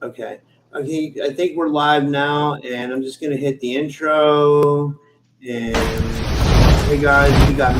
Okay. Okay. I think we're live now, and I'm just gonna hit the intro. And hey guys, we got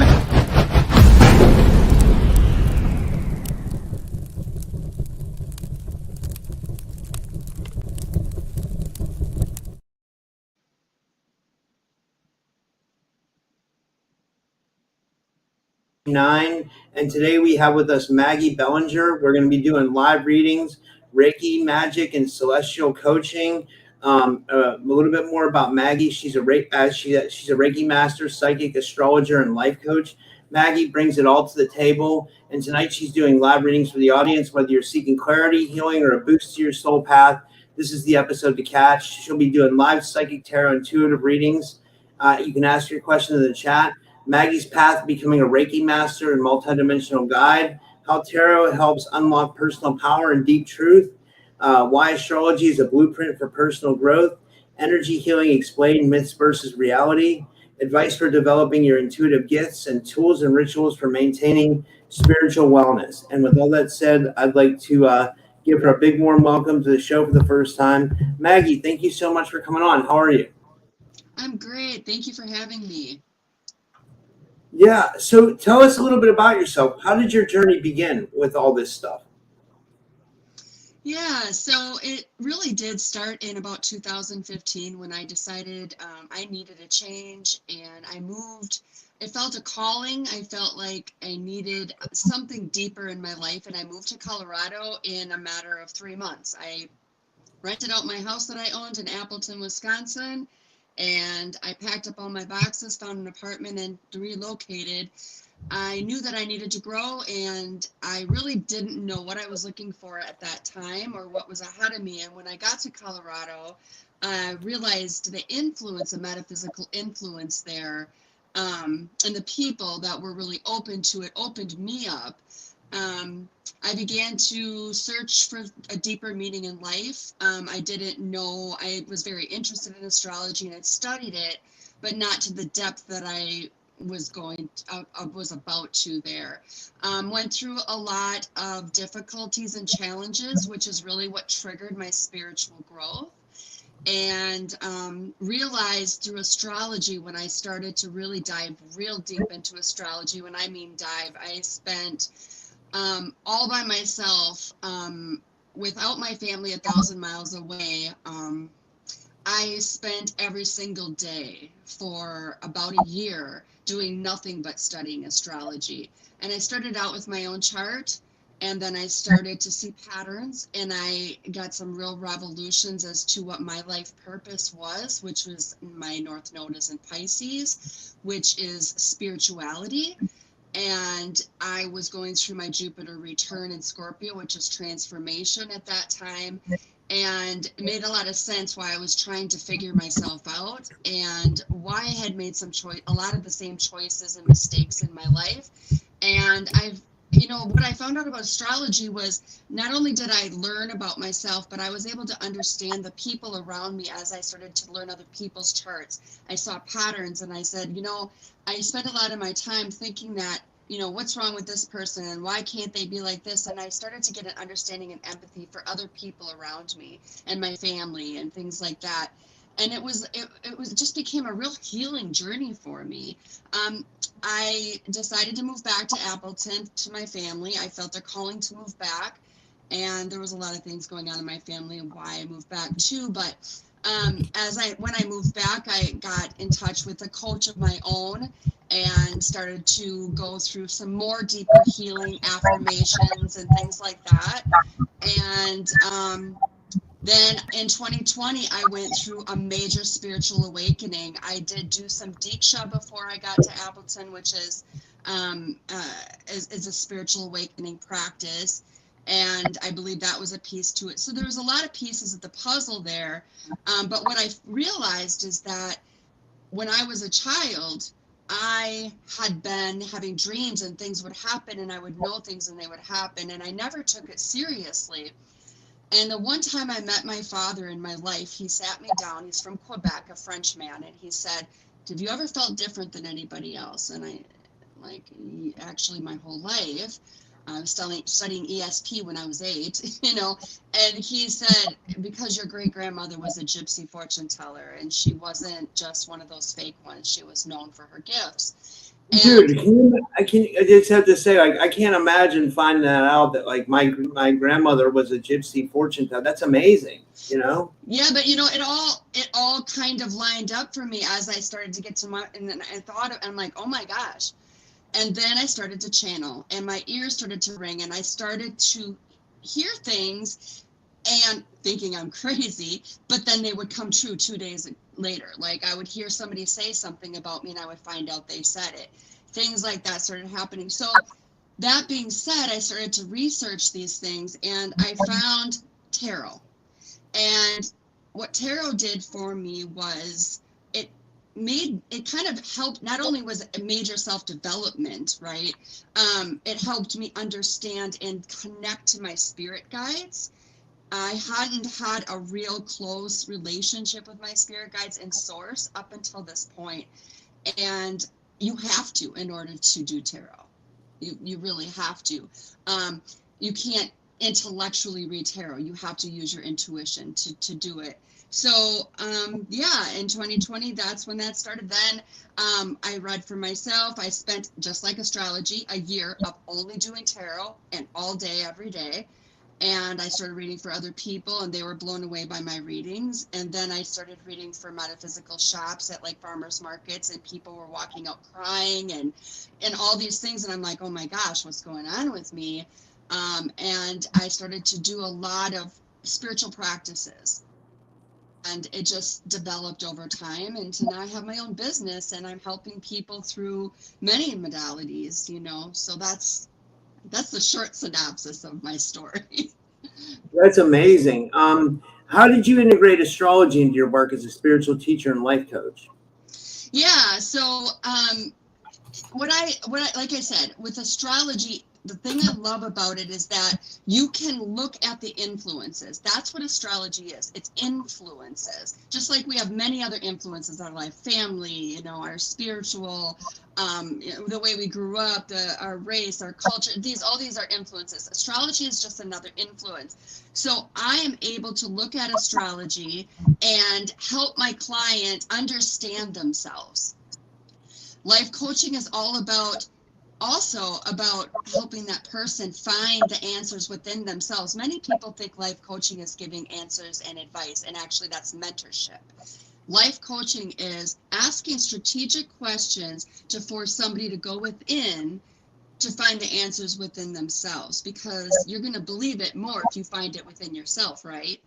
9, and today we have with us Maggie Bellanger. We're going to be doing live readings, Reiki magic, and celestial coaching. A little bit more about Maggie. She's a Reiki master, psychic, astrologer, and life coach. Maggie brings it all to the table, and tonight she's doing live readings for the audience. Whether you're seeking clarity, healing, or a boost to your soul path, this is the episode to catch. She'll be doing live psychic tarot intuitive readings. You can ask your question in the chat. Maggie's path to becoming a Reiki master and multidimensional guide, how tarot helps unlock personal power and deep truth, why astrology is a blueprint for personal growth, energy healing explained, myths versus reality, advice for developing your intuitive gifts, and tools and rituals for maintaining spiritual wellness. And with all that said, I'd like to give her a big warm welcome to the show for the first time. Maggie, thank you so much for coming on. How are you? I'm great. Thank you for having me. Yeah. So tell us a little bit about yourself. How did your journey begin with all this stuff? Yeah, so it really did start in about 2015 when I decided I needed a change and I moved. I felt a calling. I felt like I needed something deeper in my life, and I moved to Colorado in a matter of 3 months. I rented out my house that I owned in Appleton, Wisconsin, and I packed up all my boxes, found an apartment, and relocated. I knew that I needed to grow, and I really didn't know what I was looking for at that time or what was ahead of me. And when I got to Colorado, I realized the influence, the metaphysical influence there, and the people that were really open to it opened me up. I began to search for a deeper meaning in life. I didn't know, I was very interested in astrology and I studied it, but not to the depth that I was about to there. Went through a lot of difficulties and challenges, which is really what triggered my spiritual growth. And realized through astrology, when I started to really dive real deep into astrology, when I mean dive, I spent all by myself, without my family 1,000 miles away. I spent every single day for about a year doing nothing but studying astrology. And I started out with my own chart, and then I started to see patterns, and I got some real revolutions as to what my life purpose was, which was my North Node is in Pisces, which is spirituality. And I was going through my Jupiter return in Scorpio, which is transformation at that time. And it made a lot of sense why I was trying to figure myself out and why I had made a lot of the same choices and mistakes in my life. And what I found out about astrology was not only did I learn about myself, but I was able to understand the people around me as I started to learn other people's charts. I saw patterns, and I said, I spent a lot of my time thinking that, what's wrong with this person and why can't they be like this? And I started to get an understanding and empathy for other people around me and my family and things like that. And it just became a real healing journey for me. I decided to move back to Appleton to my family. I felt a calling to move back, and there was a lot of things going on in my family and why I moved back too. But when I moved back, I got in touch with a coach of my own and started to go through some more deeper healing affirmations and things like that. And then in 2020, I went through a major spiritual awakening. I did do some Diksha before I got to Appleton, which um, uh, is a spiritual awakening practice. And I believe that was a piece to it. So there was a lot of pieces of the puzzle there. But what I realized is that when I was a child, I had been having dreams and things would happen and I would know things and they would happen. And I never took it seriously. And the one time I met my father in my life, he sat me down. He's from Quebec, a French man, and he said, "Have you ever felt different than anybody else?" And I, like, actually, my whole life. I was studying ESP when I was 8, and he said, because your great grandmother was a gypsy fortune teller, and she wasn't just one of those fake ones. She was known for her gifts. And Dude, I just have to say, like, I can't imagine finding that out that like my grandmother was a gypsy fortune teller. That's amazing, you know? yeah, but it all kind of lined up for me as I started to get to my, and then I thought, I'm like, oh my gosh. And then I started to channel, and my ears started to ring, and I started to hear things and thinking I'm crazy, but then they would come true 2 days later. Like I would hear somebody say something about me, and I would find out they said it. Things like that started happening. So, that being said, I started to research these things, and I found tarot. And what tarot did for me was it it kind of helped. Not only was it a major self-development, right? It helped me understand and connect to my spirit guides. I hadn't had a real close relationship with my spirit guides and source up until this point. And you have to in order to do tarot. You really have to. Um, you can't intellectually read tarot. You have to use your intuition to do it. So yeah, in 2020, that's when that started. Then I read for myself. I spent, just like astrology, a year of only doing tarot and all day, every day. And I started reading for other people, and they were blown away by my readings. And then I started reading for metaphysical shops at like farmers markets, and people were walking out crying and all these things. And I'm like, oh my gosh, what's going on with me? And I started to do a lot of spiritual practices, and it just developed over time. And to now I have my own business, and I'm helping people through many modalities. So that's the short synopsis of my story. That's amazing. How did you integrate astrology into your work as a spiritual teacher and life coach? Yeah, so what I like I said, with astrology, the thing I love about it is that you can look at the influences. That's what astrology is. It's influences. Just like we have many other influences in our life, family, our spiritual, the way we grew up, our race, our culture. All these are influences. Astrology is just another influence. So I am able to look at astrology and help my client understand themselves. Life coaching is also about helping that person find the answers within themselves. Many people think life coaching is giving answers and advice, and actually that's mentorship. Life coaching is asking strategic questions to force somebody to go within to find the answers within themselves, because you're going to believe it more if you find it within yourself, right?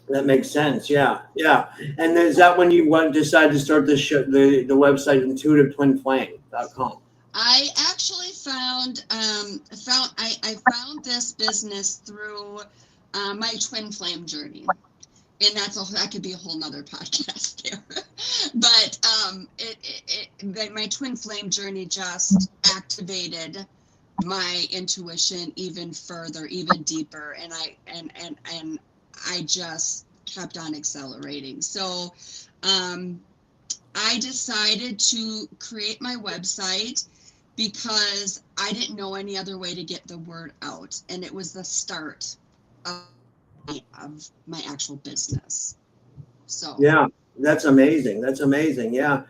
That makes sense. Yeah, yeah. And is that when you decide to start the website intuitive-twin-flame.com? I actually I found this business through my twin flame journey, and that could be a whole nother podcast there. But my twin flame journey just activated my intuition even further, even deeper, and I just kept on accelerating. So I decided to create my website because I didn't know any other way to get the word out, and it was the start of my actual business. So Yeah, that's amazing. That's amazing. Yeah.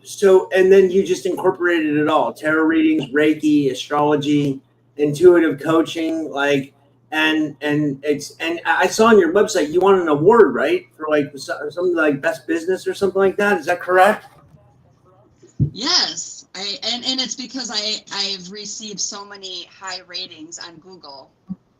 So, and then you just incorporated it all: tarot readings, Reiki, astrology, intuitive coaching, like, and I saw on your website you won an award, right, for like something like best business or something like that. Is that correct? yes, and it's because I've received so many high ratings on Google.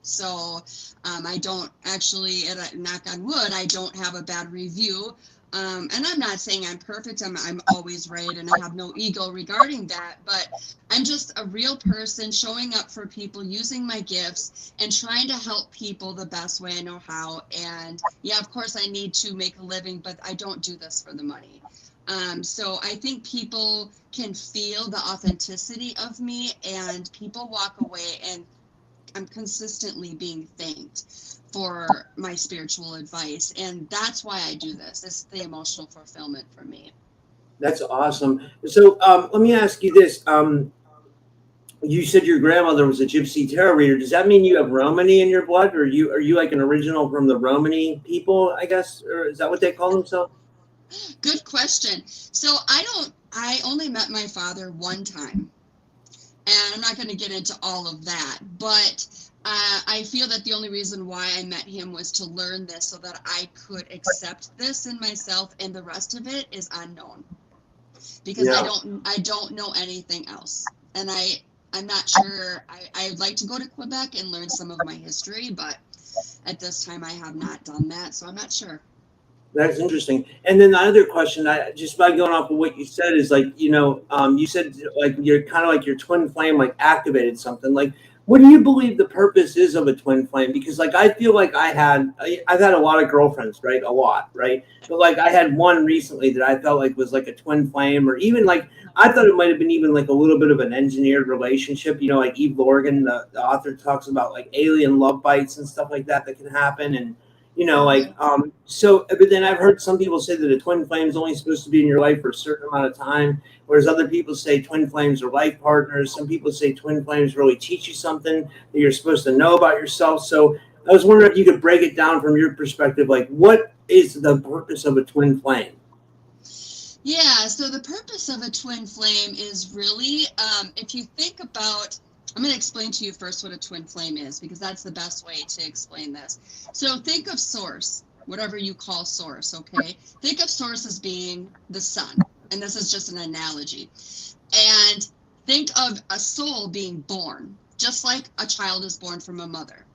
So I don't actually, knock on wood, I don't have a bad review. And I'm not saying I'm perfect. I'm always right, and I have no ego regarding that. But I'm just a real person showing up for people, using my gifts, and trying to help people the best way I know how. And yeah, of course, I need to make a living, but I don't do this for the money. So I think people can feel the authenticity of me, and people walk away, and I'm consistently being thanked for my spiritual advice. And that's why I do this. It's the emotional fulfillment for me. That's awesome. So let me ask you this. You said your grandmother was a Gypsy tarot reader. Does that mean you have Romany in your blood, or are you like an original from the Romany people? I guess, or is that what they call themselves? Good question. So I only met my father one time, and I'm not going to get into all of that, but I feel that the only reason why I met him was to learn this so that I could accept this in myself, and the rest of it is unknown because Yeah. I don't know anything else, and I'm not sure. I'd like to go to Quebec and learn some of my history, but at this time I have not done that, so I'm not sure. That's interesting. And then the other question, I just by going off of what you said is like, you said like you're kind of like your twin flame like activated something. Like, what do you believe the purpose is of a twin flame? Because like I feel like I've had a lot of girlfriends, right? A lot, right? But like I had one recently that I felt like was like a twin flame, or even like I thought it might have been even like a little bit of an engineered relationship. Like Eve Lorgan, the author, talks about like alien love bites and stuff like that can happen. And Hmm. so but then I've heard some people say that a twin flame is only supposed to be in your life for a certain amount of time, whereas other people say twin flames are life partners. Some people say twin flames really teach you something that you're supposed to know about yourself. So I was wondering if you could break it down from your perspective, like what is the purpose of a twin flame? Yeah, so the purpose of a twin flame is really, if you think about, I'm going to explain to you first what a twin flame is because that's the best way to explain this. So think of source, whatever you call source, okay? Think of source as being the sun, and this is just an analogy. And think of a soul being born, just like a child is born from a mother,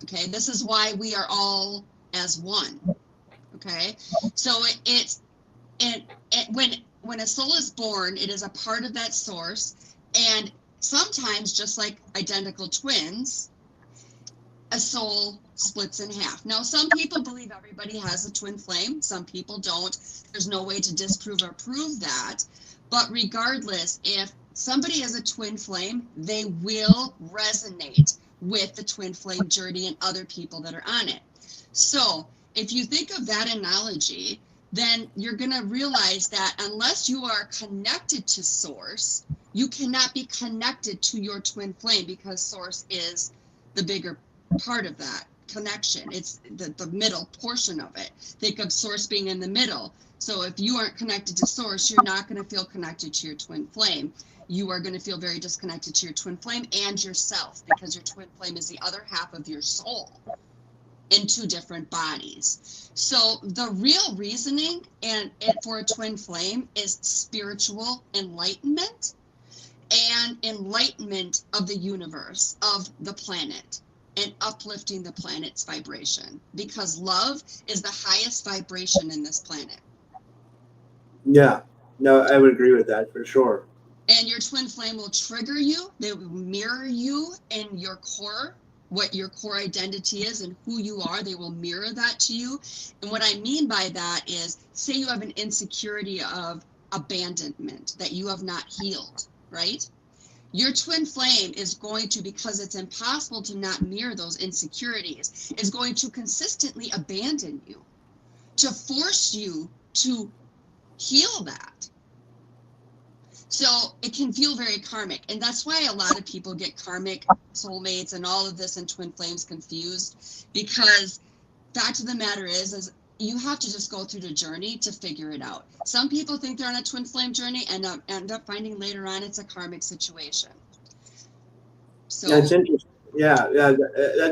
okay? This is why we are all as one, okay? So it when a soul is born, it is a part of that source, and sometimes, just like identical twins, a soul splits in half. Now, some people believe everybody has a twin flame, some people don't. There's no way to disprove or prove that, but regardless, if somebody is a twin flame, they will resonate with the twin flame journey and other people that are on it. So if you think of that analogy, then you're going to realize that unless you are connected to source, you cannot be connected to your twin flame because source is the bigger part of that connection. It's the middle portion of it. Think of source being in the middle. So if you aren't connected to source, you're not going to feel connected to your twin flame. You are going to feel very disconnected to your twin flame and yourself because your twin flame is the other half of your soul in two different bodies. So the real reasoning and it for a twin flame is spiritual enlightenment and enlightenment of the universe, of the planet, and uplifting the planet's vibration because love is the highest vibration in this planet. Yeah, no, I would agree with that for sure. And your twin flame will trigger you, they will mirror you in your core, what your core identity is and who you are. They will mirror that to you. And what I mean by that is, say you have an insecurity of abandonment that you have not healed, right? Your twin flame is going to, because it's impossible to not mirror those insecurities, is going to consistently abandon you to force you to heal that. So it can feel very karmic. And that's why a lot of people get karmic soulmates and all of this and twin flames confused because fact of the matter is you have to just go through the journey to figure it out. Some people think they're on a twin flame journey and end up finding later on it's a karmic situation. That's So interesting. Yeah, yeah,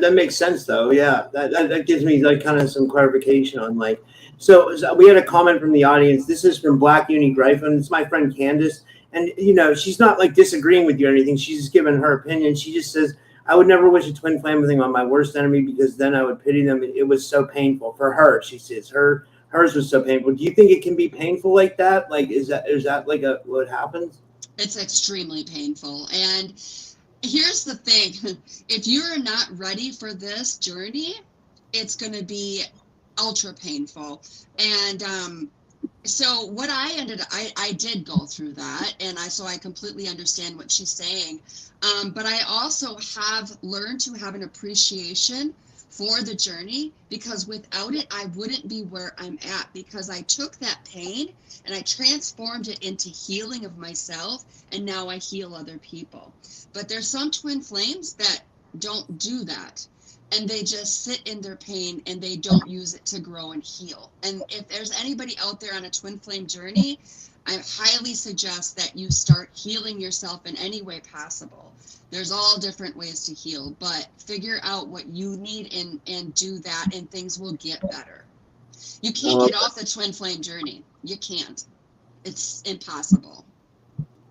that makes sense though. Yeah, that gives me like kind of some clarification on like. So we had a comment from the audience. This is from Black Uni Gryphon. It's my friend Candace, and she's not like disagreeing with you or anything. She's just giving her opinion. She just says, "I would never wish a twin flame thing on my worst enemy because then I would pity them. It was so painful for her." She says hers was so painful. Do you think it can be painful like that? Like, is that like a what happens? it's extremely painful. And here's the thing, if you're not ready for this journey, it's going to be ultra painful. And so what I did go through that, and I completely understand what she's saying. But I also have learned to have an appreciation for the journey, because without it, I wouldn't be where I'm at, because I took that pain and I transformed it into healing of myself, and now I heal other people. But there's some twin flames that don't do that, and they just sit in their pain and they don't use it to grow and heal. And if there's anybody out there on a twin flame journey, I highly suggest that you start healing yourself in any way possible. There's all different ways to heal, but figure out what you need and do that, and things will get better. You can't get off the twin flame journey. You can't. It's impossible.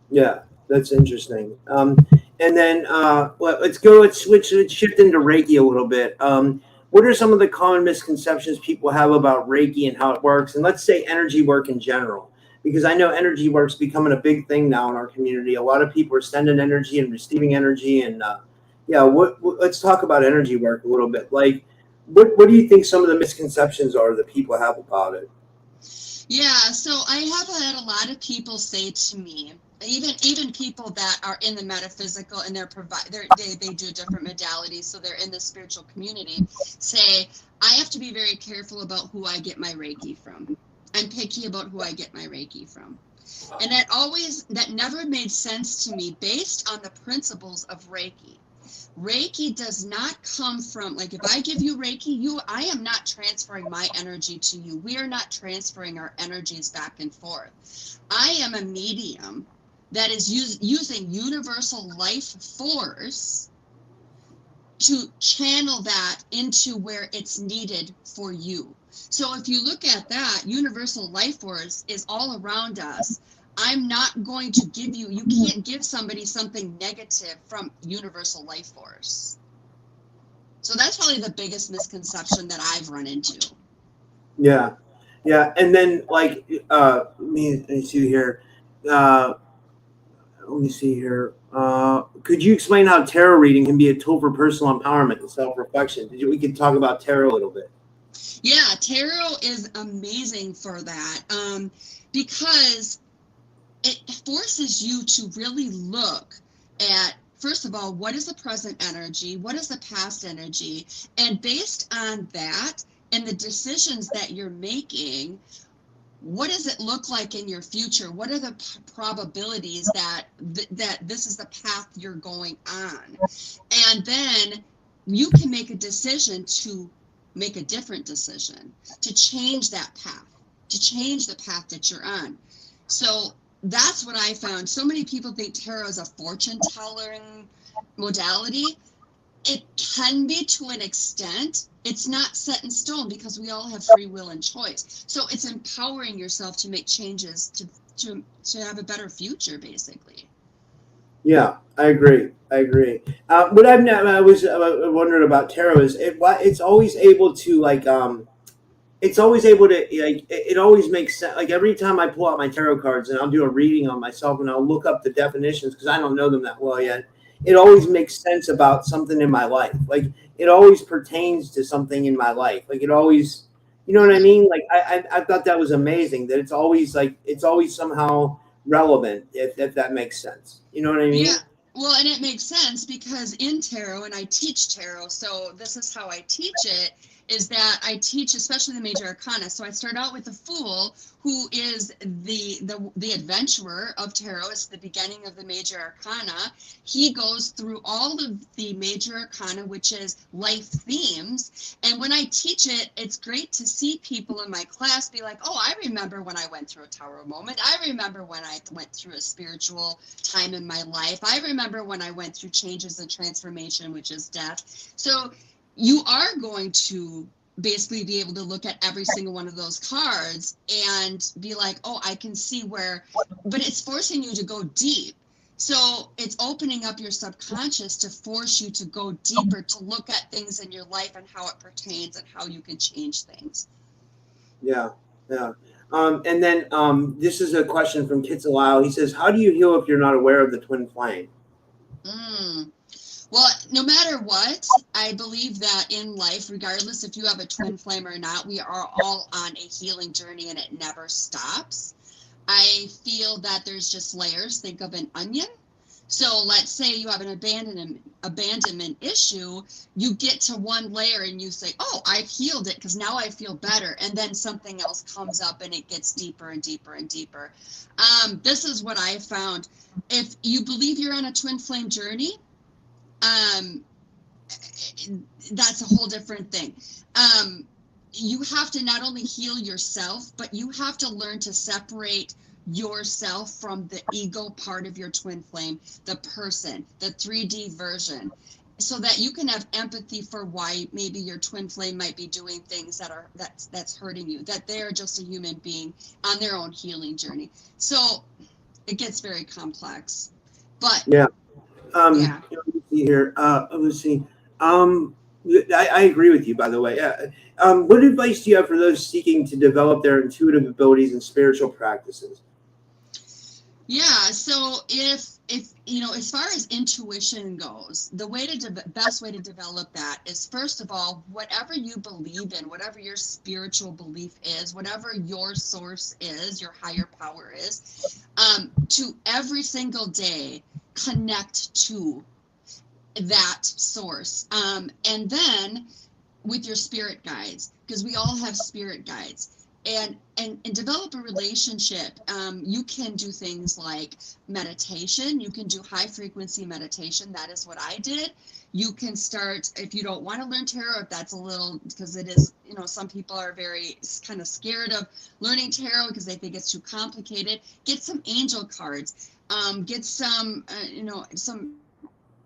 Yeah, that's interesting. And then let's shift into Reiki a little bit. What are some of the common misconceptions people have about Reiki and how it works? And let's say energy work in general, because I know energy work's becoming a big thing now in our community. A lot of people are sending energy and receiving energy, and yeah, let's talk about energy work a little bit. Like, what do you think some of the misconceptions are that people have about it? Yeah, so I have had a lot of people say to me, even people that are in the metaphysical and they do different modalities, so they're in the spiritual community, say I have to be very careful about who I get my Reiki from. I'm picky about who I get my Reiki from. And that never made sense to me based on the principles of Reiki. Reiki does not come from, like, if I give you Reiki, I am not transferring my energy to you. We are not transferring our energies back and forth. I am a medium that is using universal life force to channel that into where it's needed for you. So if you look at that, universal life force is all around us. I'm not going to give you can't give somebody something negative from universal life force. So that's probably the biggest misconception that I've run into. Yeah, yeah, and then like let me see here. Uh, Let me see here. Could you explain how tarot reading can be a tool for personal empowerment and self-reflection? We could talk about tarot a little bit. Yeah, tarot is amazing for that, because it forces you to really look at, first of all, what is the present energy, what is the past energy, and based on that and the decisions that you're making, what does it look like in your future? What are the probabilities that this is the path you're going on? And then you can make a decision to make a different decision, to change that path, to change the path that you're on. So that's what I found. So many people think tarot is a fortune telling modality. It can be to an extent. It's not set in stone because we all have free will and choice. So it's empowering yourself to make changes to have a better future, basically. Yeah, I agree. I agree. What I was wondering about tarot is it's always able to it's always able to it always makes sense. Like every time I pull out my tarot cards and I'll do a reading on myself and I'll look up the definitions because I don't know them that well yet. It always makes sense about something in my life. Like it always pertains to something in my life. Like it always, you know what I mean? Like I thought that was amazing that it's always somehow relevant if that makes sense. You know what I Yeah. mean? Well, and it makes sense because in tarot, and I teach tarot, so this is how I teach it, is that I teach especially the major arcana. So I start out with the Fool, who is the adventurer of tarot. It's the beginning of the major arcana. He goes through all of the major arcana, which is life themes. And when I teach it, it's great to see people in my class be like, oh, I remember when I went through a tarot moment. I remember when I went through a spiritual time in my life. I remember when I went through changes and transformation, which is death. So you are going to basically be able to look at every single one of those cards and be like, oh, I can see where, but it's forcing you to go deep. So it's opening up your subconscious to force you to go deeper, to look at things in your life and how it pertains and how you can change things. Yeah, yeah. And then this is a question from Kitsalao. He says, "How do you heal if you're not aware of the twin flame?" Mm. Well, no matter what, I believe that in life, regardless if you have a twin flame or not, we are all on a healing journey and it never stops. I feel that there's just layers. Think of an onion. So let's say you have an abandonment issue, you get to one layer and you say, oh, I've healed it because now I feel better. And then something else comes up and it gets deeper and deeper and deeper. This is what I found. If you believe you're on a twin flame journey, um, that's a whole different thing. You have to not only heal yourself, but you have to learn to separate yourself from the ego part of your twin flame, the person, the 3D version, so that you can have empathy for why maybe your twin flame might be doing things that's hurting you, that they are just a human being on their own healing journey. So it gets very complex. But Yeah. yeah. Let me see here. Let's see. Um, I agree with you, by the way. What advice do you have for those seeking to develop their intuitive abilities and spiritual practices? Yeah, so if you know, as far as intuition goes, the way to best way to develop that is, first of all, whatever you believe in, whatever your spiritual belief is, whatever your source is, your higher power is, to every single day connect to that source, and then with your spirit guides, because we all have spirit guides, and develop a relationship. You can do things like meditation. You can do high frequency meditation. That is what I did. You can start, if you don't want to learn tarot, if that's a little, because it is, you know, some people are very kind of scared of learning tarot because they think it's too complicated. Get some angel cards. Get some some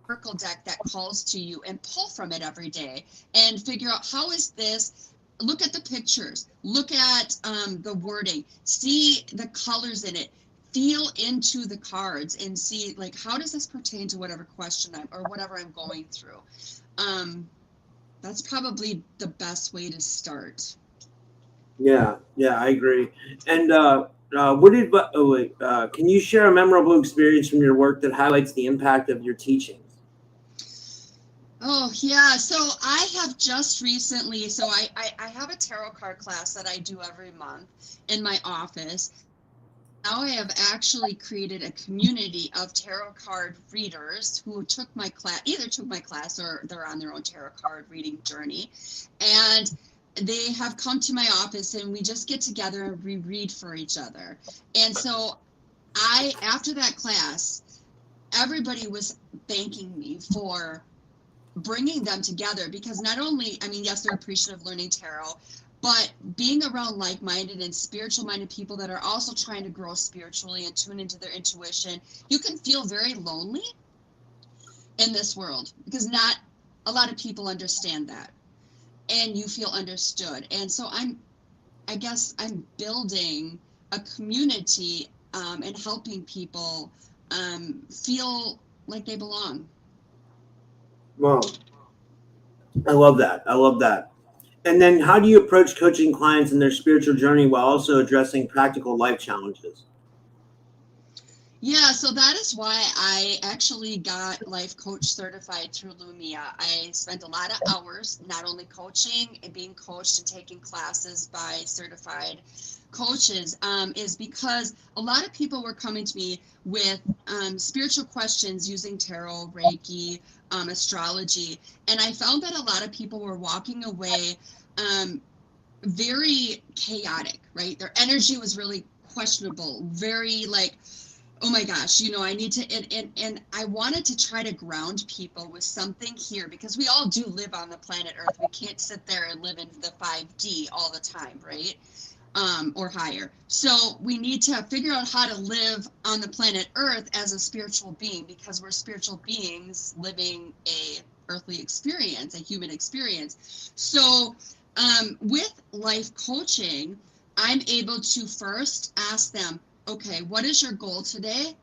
oracle deck that calls to you, and pull from it every day and figure out, how is this. Look at the pictures, look at the wording, see the colors in it, feel into the cards and see, like, how does this pertain to whatever question or whatever I'm going through. um, that's probably the best way to start. Yeah, I agree. And what did? Oh, wait, can you share a memorable experience from your work that highlights the impact of your teachings? Oh, yeah. So I have just recently, so I have a tarot card class that I do every month in my office. Now I have actually created a community of tarot card readers who took my class, either took my class or they're on their own tarot card reading journey. And they have come to my office and we just get together and we read for each other. And so after that class, everybody was thanking me for bringing them together, because not only, I mean, yes, they're appreciative of learning tarot, but being around like-minded and spiritual-minded people that are also trying to grow spiritually and tune into their intuition. You can feel very lonely in this world because not a lot of people understand that, and you feel understood. And so I guess I'm building a community, and helping people feel like they belong. Well, I love that. I love that. And then, how do you approach coaching clients in their spiritual journey while also addressing practical life challenges? Yeah, so that is why I actually got life coach certified through Lumia. I spent a lot of hours not only coaching and being coached and taking classes by certified coaches, is because a lot of people were coming to me with spiritual questions using tarot, Reiki, astrology, and I found that a lot of people were walking away very chaotic, right? Their energy was really questionable, very like, oh my gosh, I need to, and I wanted to try to ground people with something here, because we all do live on the planet Earth. We can't sit there and live in the 5D all the time, right? Or higher. So we need to figure out how to live on the planet Earth as a spiritual being, because we're spiritual beings living a earthly experience, a human experience. So with life coaching, I'm able to first ask them, okay, what is your goal today,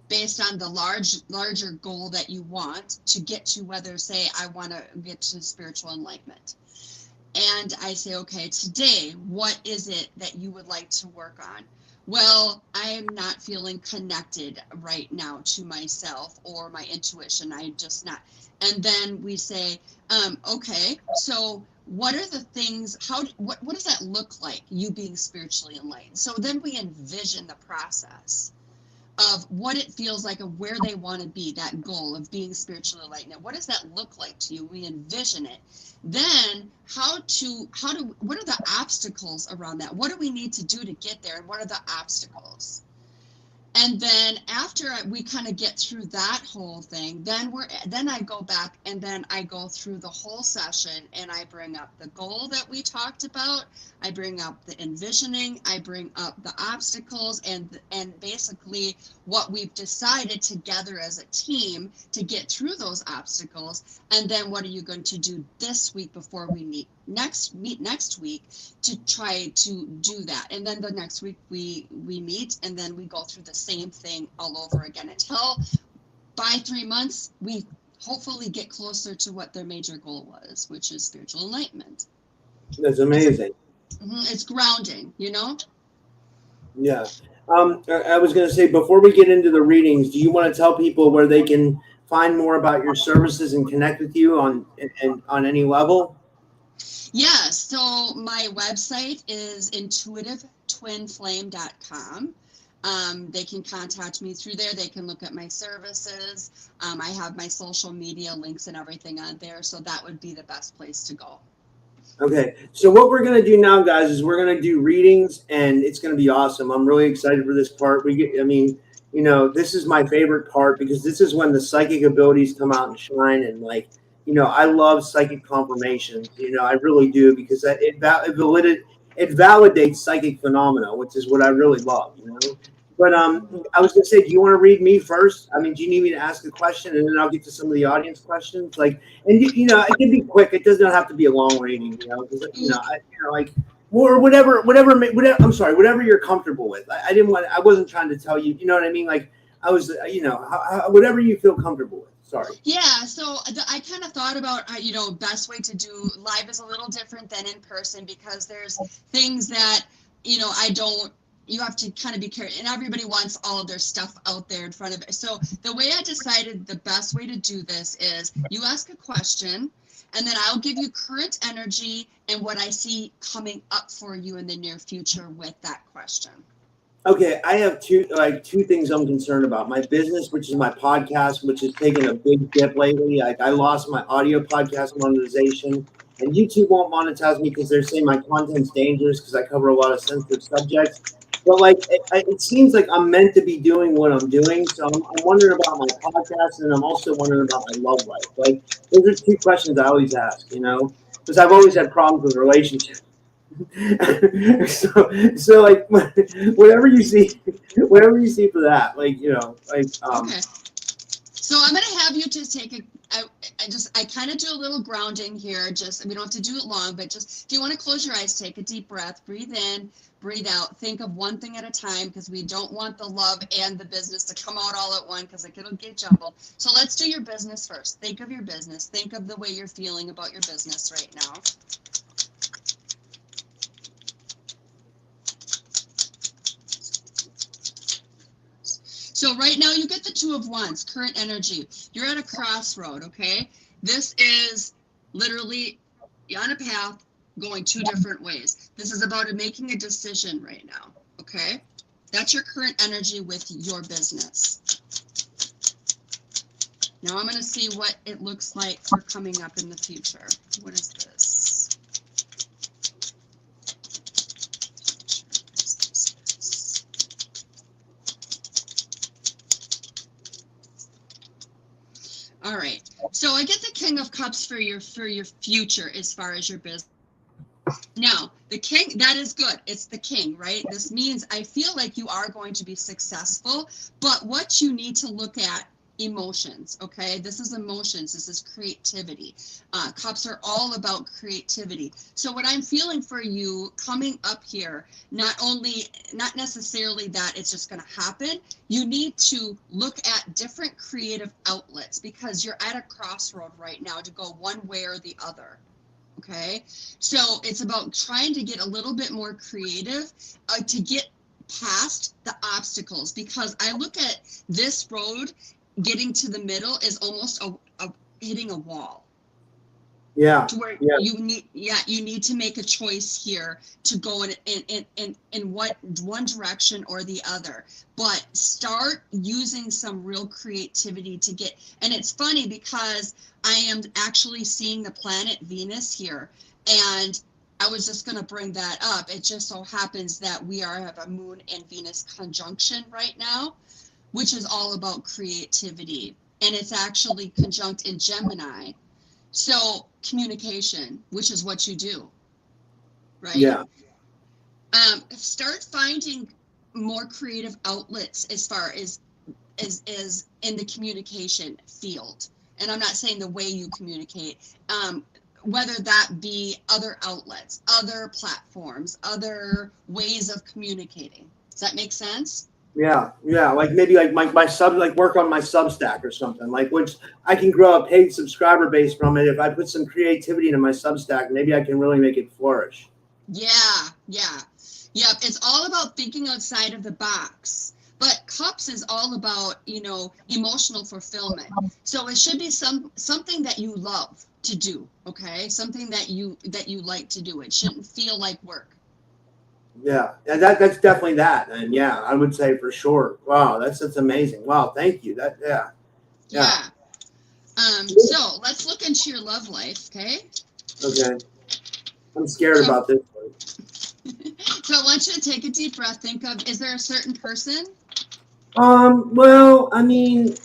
based on the larger goal that you want to get to, whether, say, I want to get to spiritual enlightenment. And I say, okay, today, what is it that you would like to work on? Well, I'm not feeling connected right now to myself or my intuition. I'm just not. And then we say, okay, so what are the things, what does that look like, you being spiritually enlightened? So then we envision the process of what it feels like, of where they want to be, that goal of being spiritually enlightened. What does that look like to you? We envision it. Then what are the obstacles around that? What do we need to do to get there? And what are the obstacles? And then after we kind of get through that whole thing, then I go back and then I go through the whole session and I bring up the goal that we talked about. I bring up the envisioning. I bring up the obstacles and basically what we've decided together as a team to get through those obstacles. And then what are you going to do this week before we meet next week to try to do that? And then the next week we meet and then we go through the same thing all over again until by 3 months we hopefully get closer to what their major goal was, which is spiritual enlightenment. That's amazing. It's grounding, you know? Yeah. I was going to say, before we get into the readings, do you want to tell people where they can find more about your services and connect with you on any level? Yes. So my website is intuitivetwinflame.com. They can contact me through there. They can look at my services. I have my social media links and everything on there. So that would be the best place to go. Okay, so what we're going to do now, guys, is we're going to do readings, and it's going to be awesome. I'm really excited for this part. This is my favorite part because this is when the psychic abilities come out and shine. And I love psychic confirmations. I really do, because it validates psychic phenomena, which is what I really love. But I was going to say, do you want to read me first? Do you need me to ask a question, and then I'll get to some of the audience questions? It can be quick. It does not have to be a long reading. Or whatever you're comfortable with. I wasn't trying to tell you. You know what I mean? Whatever you feel comfortable with. Sorry. Yeah, so I kind of thought about, best way to do live is a little different than in person because there's things that, you have to kind of be careful, and everybody wants all of their stuff out there in front of it. So the way I decided the best way to do this is you ask a question, and then I'll give you current energy and what I see coming up for you in the near future with that question. Okay, I have two things I'm concerned about. My business, which is my podcast, which has taken a big dip lately. I lost my audio podcast monetization, and YouTube won't monetize me because they're saying my content's dangerous because I cover a lot of sensitive subjects. But it seems like I'm meant to be doing what I'm doing. So I'm wondering about my podcast, and I'm also wondering about my love life. Those are two questions I always ask, because I've always had problems with relationships. so whatever you see for that, Okay. So I'm going to have you just take I kind of do a little grounding here. We don't have to do it long, but just if you want to close your eyes, take a deep breath, breathe in, breathe out, think of one thing at a time because we don't want the love and the business to come out all at once because it'll get jumbled. So let's do your business first. Think of your business. Think of the way you're feeling about your business right now. So right now you get the Two of Wands, current energy. You're at a crossroad, okay? This is literally you're on a path going two different ways. This is about making a decision right now, okay? That's your current energy with your business. Now I'm going to see what it looks like for coming up in the future. What is this? All right. So I get the King of Cups for your future as far as your business. Now, the King, that is good. It's the King, right? This means I feel like you are going to be successful, but what you need to look at emotions, okay? This is emotions. This is creativity. Cups are all about creativity. So what I'm feeling for you coming up here, not necessarily that it's just going to happen. You need to look at different creative outlets because you're at a crossroad right now to go one way or the other. Okay, so it's about trying to get a little bit more creative to get past the obstacles, because I look at this road getting to the middle is almost hitting a wall. Yeah. to where Yeah. you need to make a choice here to go in what one direction or the other, but start using some real creativity to get. And it's funny because I am actually seeing the planet Venus here, and I was just going to bring that up. It just so happens that we have a moon and Venus conjunction right now, which is all about creativity, and it's actually conjunct in Gemini. So communication, which is what you do, right? Yeah. Start finding more creative outlets as far as in the communication field. And I'm not saying the way you communicate, whether that be other outlets, other platforms, other ways of communicating. Does that make sense? Yeah, yeah, like maybe like my sub, like work on my Substack or something, like which I can grow a paid subscriber base from it. If I put some creativity into my Substack, maybe I can really make it flourish. Yeah, yeah. Yep, it's all about thinking outside of the box. But cups is all about, emotional fulfillment. So it should be something that you love to do, okay? Something that you like to do. It shouldn't feel like work. Yeah, and that's definitely that. And yeah, I would say for sure. Wow, that's amazing. Wow, thank you. That yeah, yeah. Yeah. So let's look into your love life, okay? Okay, I'm scared So about this one. so I want you to take a deep breath. Think of, is there a certain person? Well, I mean,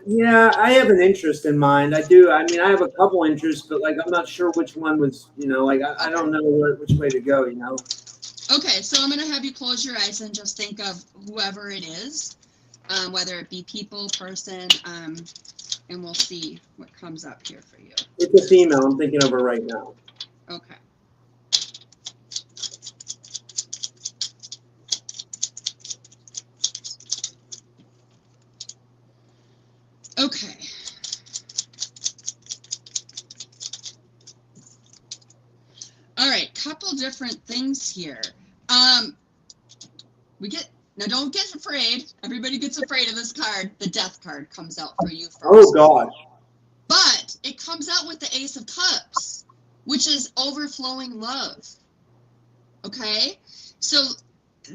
yeah, I have an interest in mind. I do. I mean, I have a couple interests, but like, I'm not sure which one was, like, I Okay. don't know which way to go. Okay, so I'm going to have you close your eyes and just think of whoever it is, whether it be people, person, and we'll see what comes up here for you. It's a female. I'm thinking of her right now. Okay. Okay. All right, couple different things here. Um, now don't get afraid. Everybody gets afraid of this card. The death card comes out for you Oh first. gosh. But it comes out with the Ace of Cups, which is overflowing love. Okay? So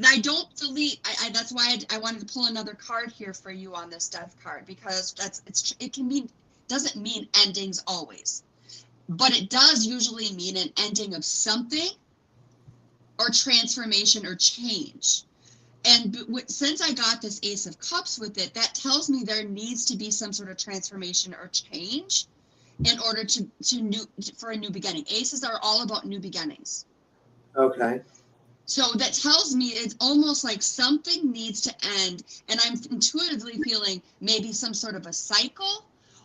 I don't believe that's why I wanted to pull another card here for you on this death card, because it can mean, doesn't mean endings always, but it does usually mean an ending of something or transformation or change. And since I got this Ace of Cups with it, that tells me there needs to be some sort of transformation or change in order for a new beginning. Aces are all about new beginnings. Okay. So that tells me it's almost like something needs to end, and I'm intuitively feeling maybe some sort of a cycle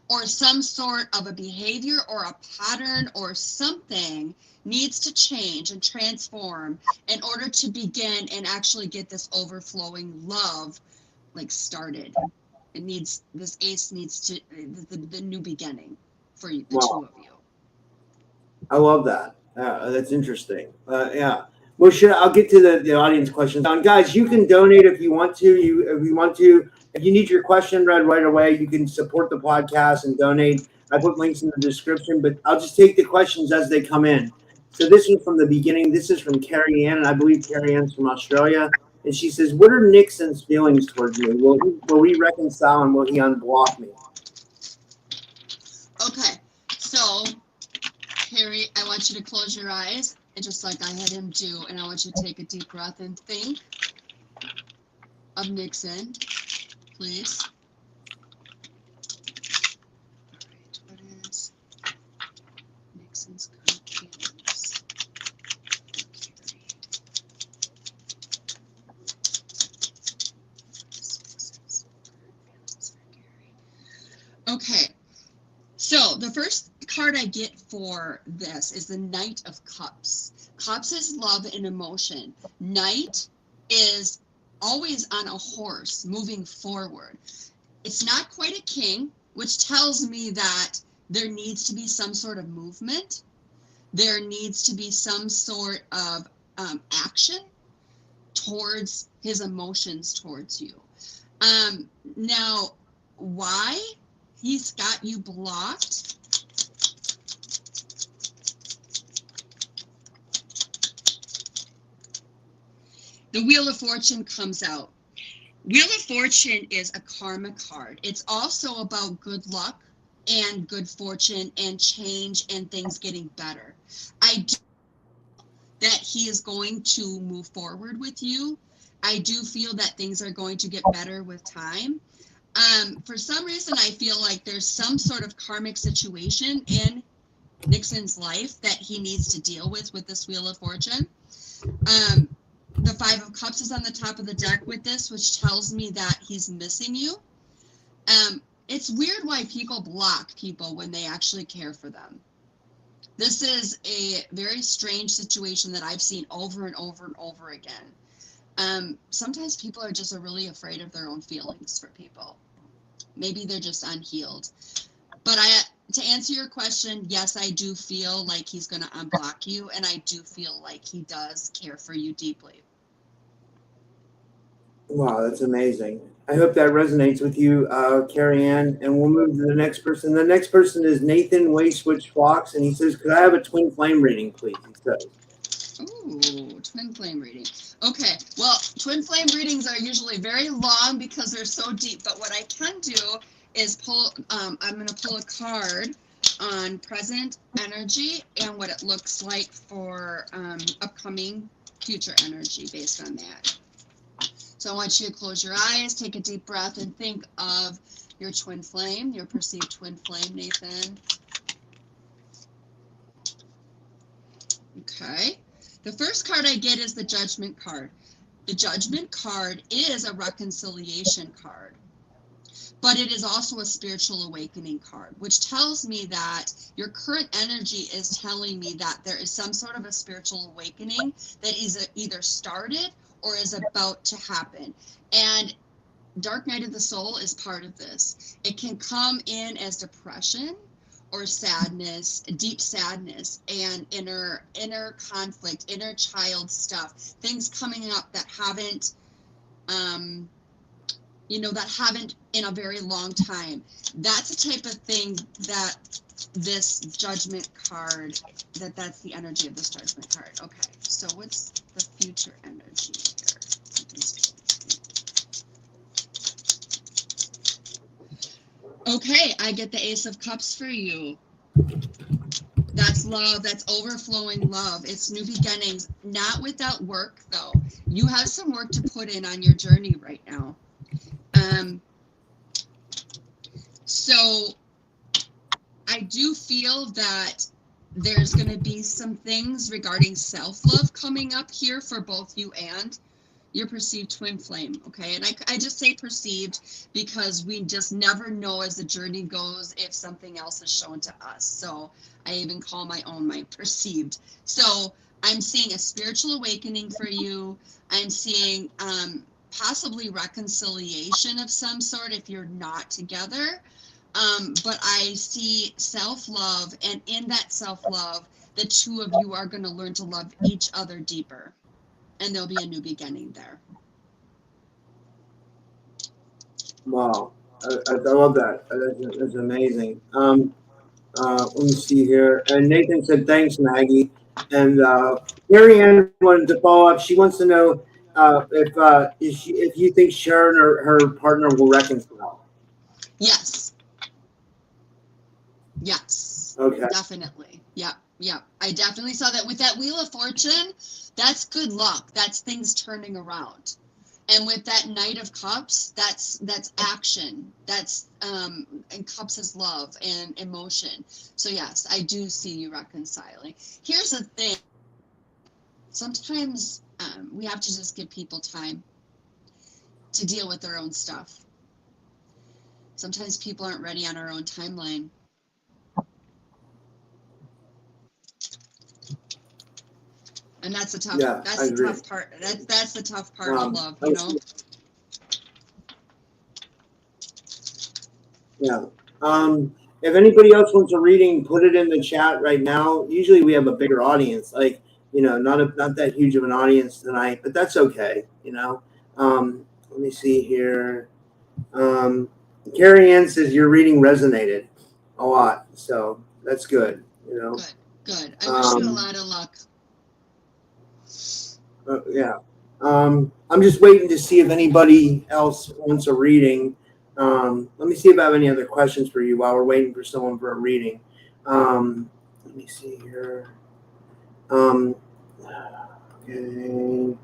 or some sort of a behavior or a pattern or something needs to change and transform in order to begin and actually get this overflowing love like started. This ace needs to the new beginning for you, the two Wow. of you. I love that. That's interesting. Yeah. Well, I'll get to the audience questions. And guys, you can donate if you want to. If you need your question read right away, you can support the podcast and donate. I put links in the description, but I'll just take the questions as they come in. So this is from the beginning. This is from Carrie Ann, and I believe Carrie Ann's from Australia. And she says, "What are Nixon's feelings towards me? Will we reconcile and will he unblock me?" Okay, so Harry, I want you to close your eyes, and just like I had him do, and I want you to take a deep breath and think of Nixon, please. All right, what is Nixon's current feelings for Carrie? Okay, so the first card I get for this is the Knight of Cups. Cups is love and emotion. Knight is always on a horse moving forward. It's not quite a king, which tells me that there needs to be some sort of movement. There needs to be some sort of action towards his emotions towards you. Now, why he's got you blocked? the Wheel of Fortune comes out. Wheel of Fortune is a karma card. It's also about good luck and good fortune and change and things getting better. I do that he is going to move forward with you. I do feel that things are going to get better with time. For some reason, I feel like there's some sort of karmic situation in Nixon's life that he needs to deal with this Wheel of Fortune. The Five of Cups is on the top of the deck with this, which tells me that he's missing you. It's weird why people block people when they actually care for them. This is a very strange situation that I've seen over and over and over again. Sometimes people are just really afraid of their own feelings for people. Maybe they're just unhealed. But to answer your question, yes, I do feel like he's going to unblock you, and I do feel like he does care for you deeply. Wow, that's amazing. I hope that resonates with you, Carrie Ann. And we'll move to the next person. The next person is Nathan Wayswitch Fox, and he says, "Could I have a twin flame reading, please?" He says. Ooh, twin flame reading. Okay, well, twin flame readings are usually very long because they're so deep. But what I can do is pull. I'm going to pull a card on present energy and what it looks like for upcoming future energy based on that. So I want you to close your eyes, take a deep breath, and think of your twin flame, your perceived twin flame, Nathan. Okay. The first card I get is the Judgment card. The Judgment card is a reconciliation card, but it is also a spiritual awakening card, which tells me that your current energy is telling me that there is some sort of a spiritual awakening that is either started or is about to happen. And Dark Night of the Soul is part of this. It can come in as depression or sadness, deep sadness, and inner conflict, inner child stuff, things coming up that haven't that haven't in a very long time. That's the type of thing that this Judgment card, that's the energy of this Judgment card. Okay, so what's the future energy here? Okay, I get the Ace of Cups for you. That's love. That's overflowing love. It's new beginnings. Not without work, though. You have some work to put in on your journey right now. So I do feel that there's going to be some things regarding self-love coming up here for both you and your perceived twin flame, okay? And I just say perceived because we just never know as the journey goes if something else is shown to us. So I even call my own my perceived. So I'm seeing a spiritual awakening for you. I'm seeing possibly reconciliation of some sort if you're not together. But I see self-love, and in that self-love, the two of you are going to learn to love each other deeper. And there'll be a new beginning there. Wow, I love that. That's amazing. Let me see here. And Nathan said, "Thanks, Maggie." And Carrie Ann wanted to follow up. She wants to know if you think Sharon or her partner will reconcile. Yes. Yes. Okay. Definitely. Yep. Yep. I definitely saw that with that Wheel of Fortune. That's good luck. That's things turning around. And with that Knight of Cups, that's action. That's and Cups is love and emotion. So yes, I do see you reconciling. Here's the thing. Sometimes we have to just give people time to deal with their own stuff. Sometimes people aren't ready on our own timeline. And that's the tough. Yeah, that's the tough part. That's the tough part of love, you know. Yeah. If anybody else wants a reading, put it in the chat right now. Usually we have a bigger audience, like not that huge of an audience tonight, but that's okay. Let me see here. Carrie Ann says your reading resonated a lot, so that's good. Good. I wish you a lot of luck. Yeah. I'm just waiting to see if anybody else wants a reading. Let me see if I have any other questions for you while we're waiting for someone for a reading. Let me see here. Um, okay.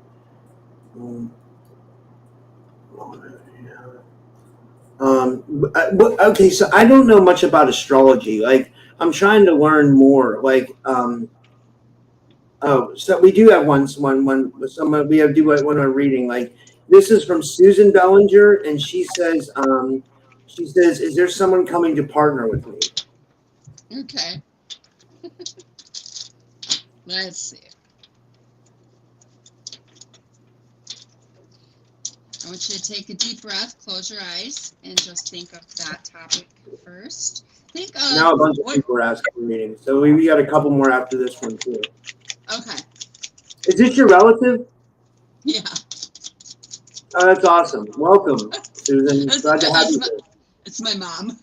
Okay, so I don't know much about astrology. Like, I'm trying to learn more. Like, oh, so we do have one. Someone we have do one on reading. Like, this is from Susan Bellinger, and she says, "Is there someone coming to partner with me?" Okay. Let's see. I want you to take a deep breath, close your eyes, and just think of that topic first. Think of Now a bunch of what. people are asking for readings, so we got a couple more after this one too. Okay. Is this your relative? Yeah. Oh, that's awesome. Welcome, Susan. Glad to have you here. It's my mom.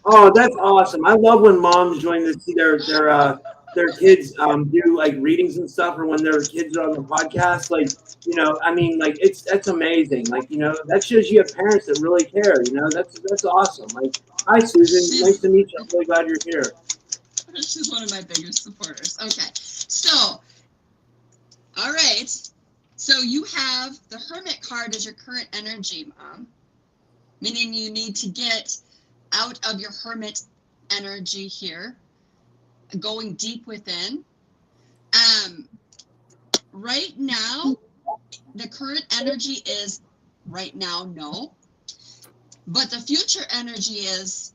Oh, that's awesome. I love when moms join to see their kids do like readings and stuff, or when their kids are on the podcast. Like, I mean, like that's amazing. Like, that shows you have parents that really care. That's awesome. Like, hi Susan, nice to meet you. I'm really glad you're here. She's one of my biggest supporters. Okay, so all right, so you have the Hermit card as your current energy, Mom, meaning you need to get out of your Hermit energy here, going deep within. Right now, the current energy is right now, no. But the future energy is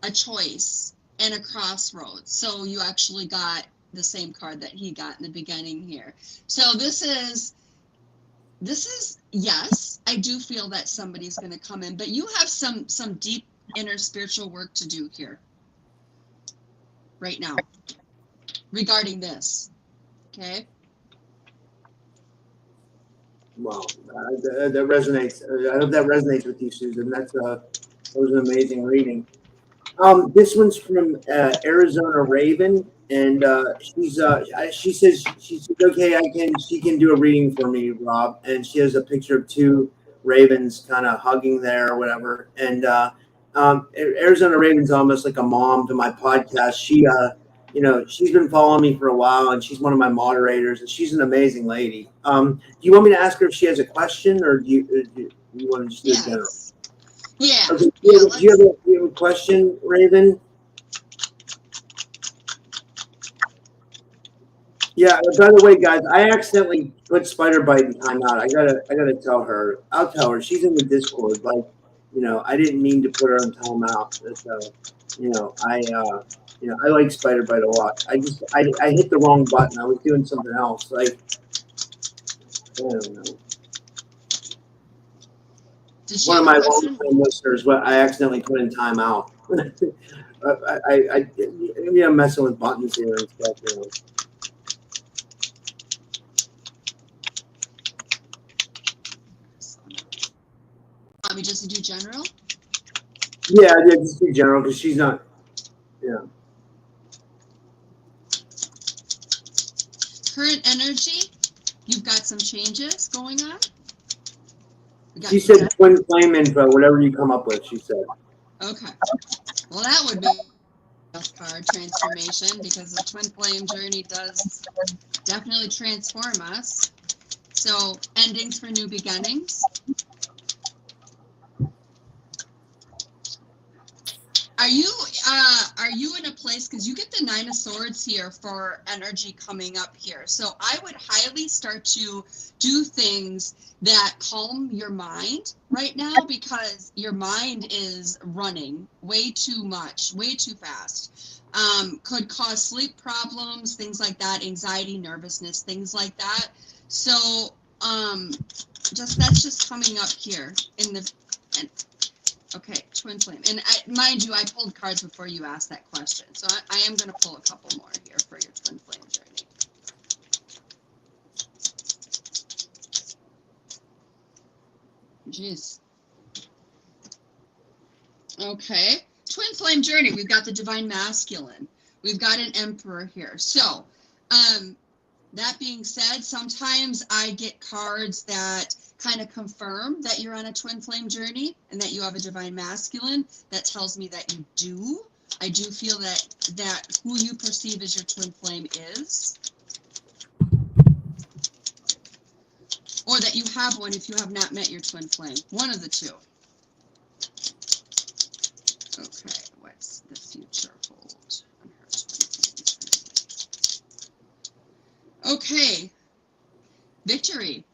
a choice and a crossroads. So you actually got the same card that he got in the beginning here. So this is yes, I do feel that somebody's going to come in, but you have some deep inner spiritual work to do here right now regarding this. Okay? Wow, that resonates. I hope that resonates with you, Susan. That was an amazing reading. This one's from Arizona Raven, and she says okay. She can do a reading for me, Rob, and she has a picture of two ravens kind of hugging there or whatever. And Arizona Raven's almost like a mom to my podcast. She's been following me for a while, and she's one of my moderators, and she's an amazing lady. Do you want me to ask her if she has a question, or do you want to just do it general? Yes. Yeah. Okay. Do Yeah. you have a question, Raven? Yeah. By the way, guys, I accidentally put Spider Bite in timeout. I gotta tell her. I'll tell her. She's in the Discord. Like, I didn't mean to put her in timeout. So, I like Spider Bite a lot. I hit the wrong button. I was doing something else. Like, I don't know. One of my long-time listeners, what I accidentally put in timeout. I'm messing with buttons here and stuff. Want me just to do general? Yeah, just do general because she's not. Yeah. Current energy, you've got some changes going on. She said twin flame info, whatever you come up with, she said. Okay. Well, that would be a card transformation because the twin flame journey does definitely transform us. So endings for new beginnings. Are you in a place, because you get the Nine of Swords here for energy coming up here. So I would highly start to do things that calm your mind right now, because your mind is running way too much, way too fast. Could cause sleep problems, things like that, anxiety, nervousness, things like that. So that's just coming up here in the. Okay, twin flame. And mind you, I pulled cards before you asked that question. So I am going to pull a couple more here for your twin flame journey. Jeez. Okay. Twin flame journey. We've got the divine masculine. We've got an emperor here. So, That being said, sometimes I get cards that kind of confirm that you're on a twin flame journey and that you have a divine masculine. That tells me that you do. I do feel that who you perceive as your twin flame is, or that you have one if you have not met your twin flame. One of the two. Okay, what's the future hold on her twin flame journey? Okay, victory.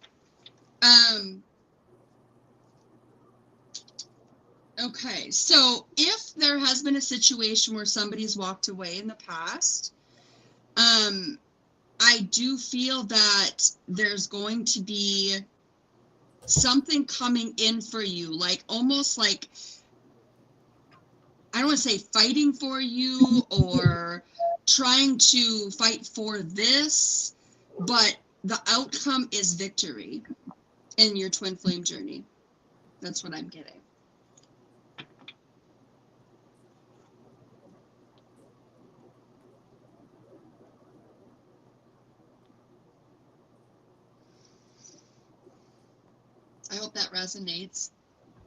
Okay, so if there has been a situation where somebody's walked away in the past, I do feel that there's going to be something coming in for you, like almost like, I don't want to say fighting for you or trying to fight for this, but the outcome is victory in your twin flame journey. That's what I'm getting. I hope that resonates.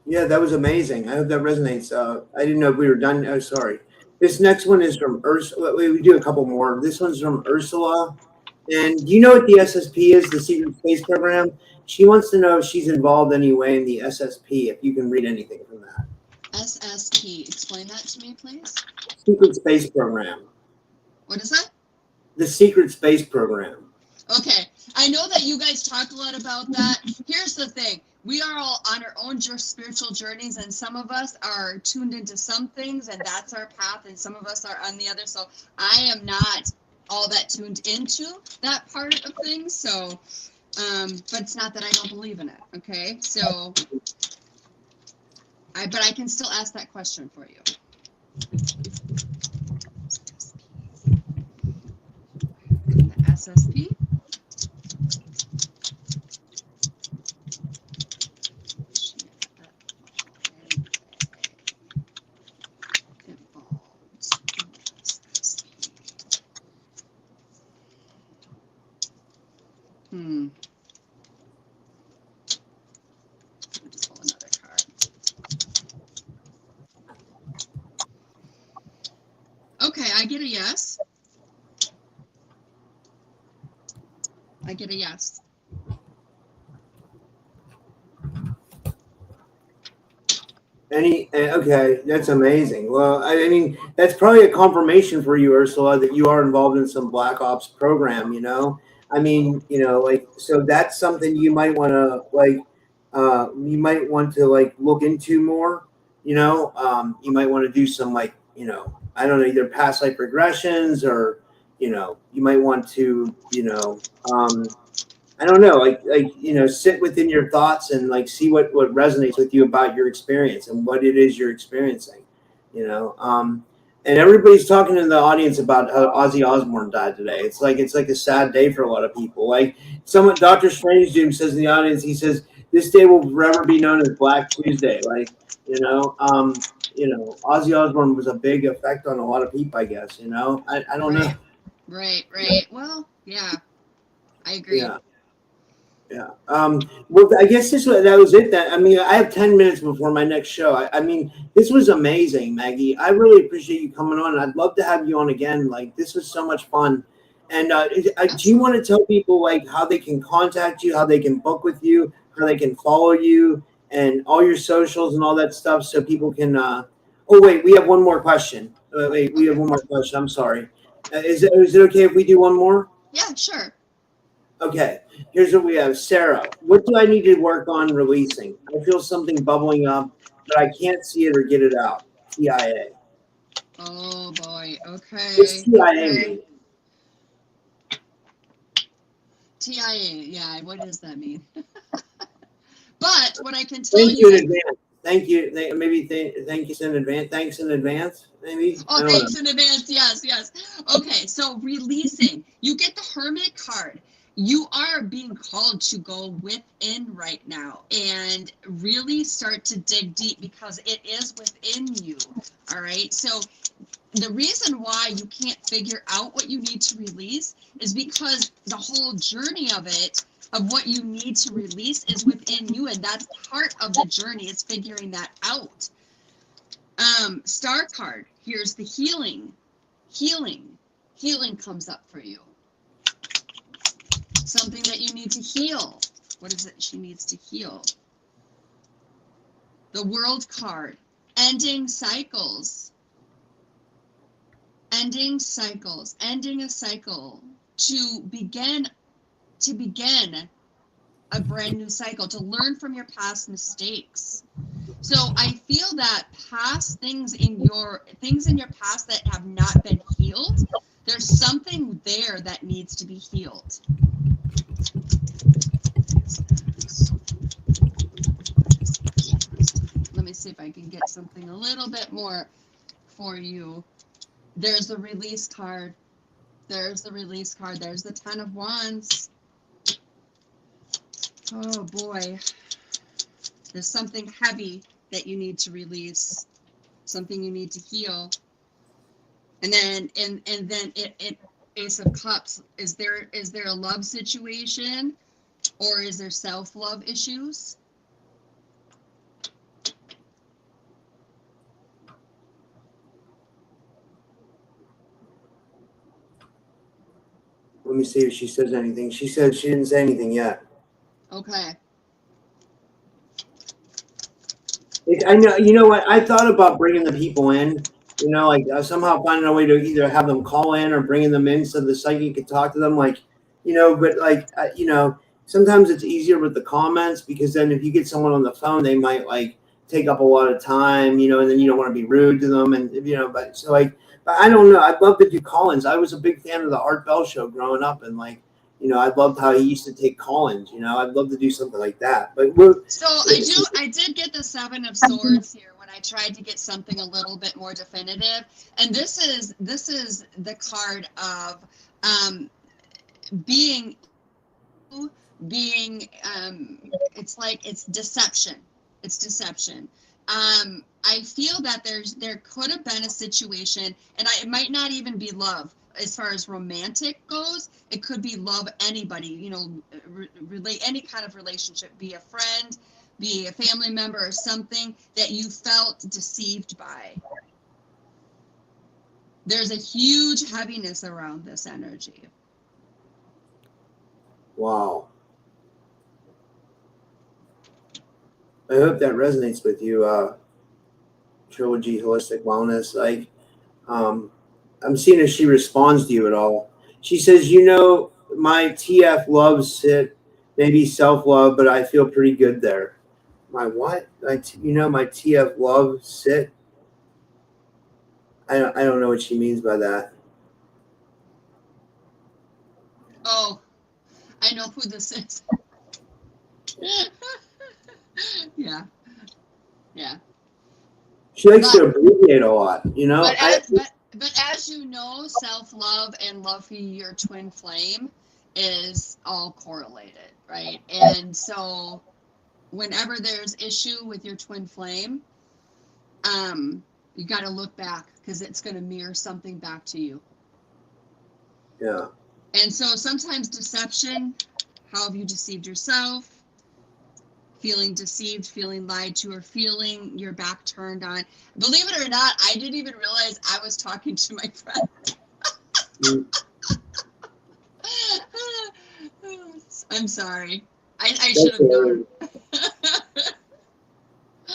Yeah, that was amazing. I hope that resonates. I didn't know if we were done. Oh, sorry. This next one is from Ursula. We do a couple more. This one's from Ursula. And do you know what the SSP is, the Secret Space Program? She wants to know if she's involved anyway in the SSP, if you can read anything from that. SSP. Explain that to me, please. Secret Space Program. What is that? The Secret Space Program. Okay. I know that you guys talk a lot about that. Here's the thing. We are all on our own spiritual journeys, and some of us are tuned into some things, and that's our path, and some of us are on the other. So I am not all that tuned into that part of things. So, but it's not that I don't believe in it. Okay. So, but I can still ask that question for you. The SSP. Let me just pull another card. Okay, I get a yes. I get a yes. Okay, that's amazing. Well, I mean, that's probably a confirmation for you, Ursula, that you are involved in some Black Ops program. I mean, like, so that's something you might want to like look into more. You might want to do some like, I don't know, either past life regressions or, you might want to, I don't know, sit within your thoughts and like see what resonates with you about your experience and what it is you're experiencing, and everybody's talking in the audience about how Ozzy Osbourne died today. It's like a sad day for a lot of people. Like Dr. Strange Doom says in the audience, he says this day will forever be known as Black Tuesday. Ozzy Osbourne was a big effect on a lot of people, I guess. I don't know. Right. Well, yeah, I agree. Yeah. Yeah. Well, I guess that was it. I mean, I have 10 minutes before my next show. I mean, this was amazing, Maggie. I really appreciate you coming on. I'd love to have you on again. Like, this was so much fun. And do you want to tell people like how they can contact you, how they can book with you, how they can follow you, and all your socials and all that stuff, so people can? Oh, wait, we have one more question. We have one more question. I'm sorry. Is it okay if we do one more? Yeah, sure. Okay, here's what we have. Sarah, what do I need to work on releasing? I feel something bubbling up, but I can't see it or get it out. TIA. Oh boy. Okay. What's TIA mean? TIA. Yeah. What does that mean? But what I can tell Thank you in advance. Thank you. Thank you in advance. Thanks in advance. Maybe. Oh, thanks in advance. Yes. Okay, so releasing. You get the Hermit card. You are being called to go within right now and really start to dig deep because it is within you. All right. So the reason why you can't figure out what you need to release is because the whole journey of it, of what you need to release, is within you, and that's part of the journey, is figuring that out. Star card, here's the healing. Healing comes up for you. Something that you need to heal. What is it she needs to heal? The World card, ending cycles. Ending cycles, ending a cycle to begin a brand new cycle, to learn from your past mistakes. So I feel that past things in your past that have not been healed, there's something there that needs to be healed. Let me see if I can get something a little bit more for you. There's the release card. There's the release card. There's the 10 of Wands. Oh boy. There's something heavy that you need to release. Something you need to heal. And then it Ace of Cups. Is there a love situation, or is there self-love issues? Let me see if she says anything. She said she didn't say anything yet. Okay. I know. You know what? I thought about bringing the people in. You know, like somehow finding a way to either have them call in or bringing them in so the psychic could talk to them. Like, you know, but like, you know, sometimes it's easier with the comments, because then if you get someone on the phone, they might like take up a lot of time. You know, and then you don't want to be rude to them, and you know, but so like, but I don't know. I'd love to do call-ins. I was a big fan of the Art Bell show growing up, and like, you know, I loved how he used to take call-ins. You know, I'd love to do something like that. But so I did get the 7 of Swords here when I tried to get something a little bit more definitive, and this is the card of being it's like it's deception. It's deception. I feel that there could have been a situation, and it might not even be love. As far as romantic goes, it could be love, anybody, you know, relate any kind of relationship, be a friend, be a family member, or something that you felt deceived by. There's a huge heaviness around this energy. Wow. I hope that resonates with you, Trilogy Holistic Wellness. Like, I'm seeing if she responds to you at all. She says, you know, my TF loves it, maybe self-love, but I feel pretty good there. My what? You know, my TF loves sit. I don't know what she means by that. Oh, I know who this is. Yeah. She likes to abbreviate a lot, you know. But as you know, self-love and love for your twin flame is all correlated, right? And so whenever there's issue with your twin flame, you got to look back, because it's going to mirror something back to you. Yeah. And so sometimes deception, how have you deceived yourself? Feeling deceived, feeling lied to, or feeling your back turned on. Believe it or not, I didn't even realize I was talking to my friend. I'm sorry. I should have known.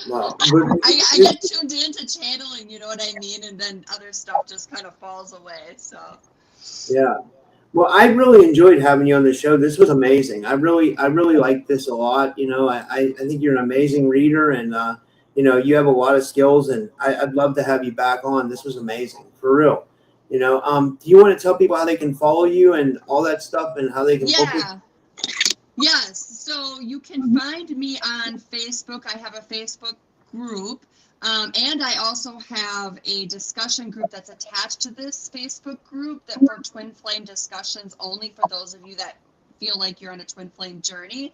Wow. I get tuned into channeling, you know what I mean? And then other stuff just kind of falls away. So. Yeah. Well, I really enjoyed having you on the show. This was amazing. I really like this a lot. You know, I think you're an amazing reader, and you know, you have a lot of skills, and I'd love to have you back on. This was amazing, for real. You know, do you want to tell people how they can follow you and all that stuff, and how they can book Yeah. Yes. So you can find me on Facebook. I have a Facebook group. And I also have a discussion group that's attached to this Facebook group that for twin flame discussions, only for those of you that feel like you're on a twin flame journey.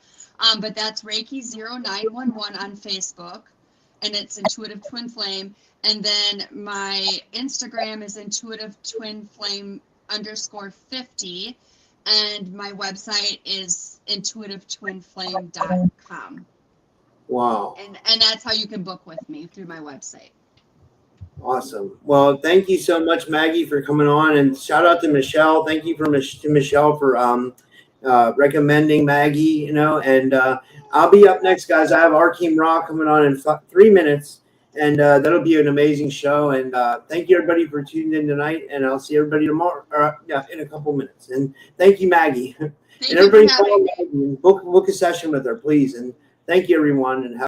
But that's Reiki 0911 on Facebook. and it's Intuitive Twin Flame. And then my Instagram is Intuitive Twin Flame _50. And my website is intuitivetwinflame.com. Wow. And that's how you can book with me, through my website. Awesome. Well, thank you so much, Maggie, for coming on, and shout out to Michelle. Thank you to Michelle for recommending Maggie. And I'll be up next, guys. I have Arkeem Ra coming on in 3 minutes, and that'll be an amazing show. And thank you, everybody, for tuning in tonight. And I'll see everybody tomorrow, in a couple minutes. And thank you, Maggie. Thank And you everybody, for having me. book a session with her, please. And thank you, everyone, and have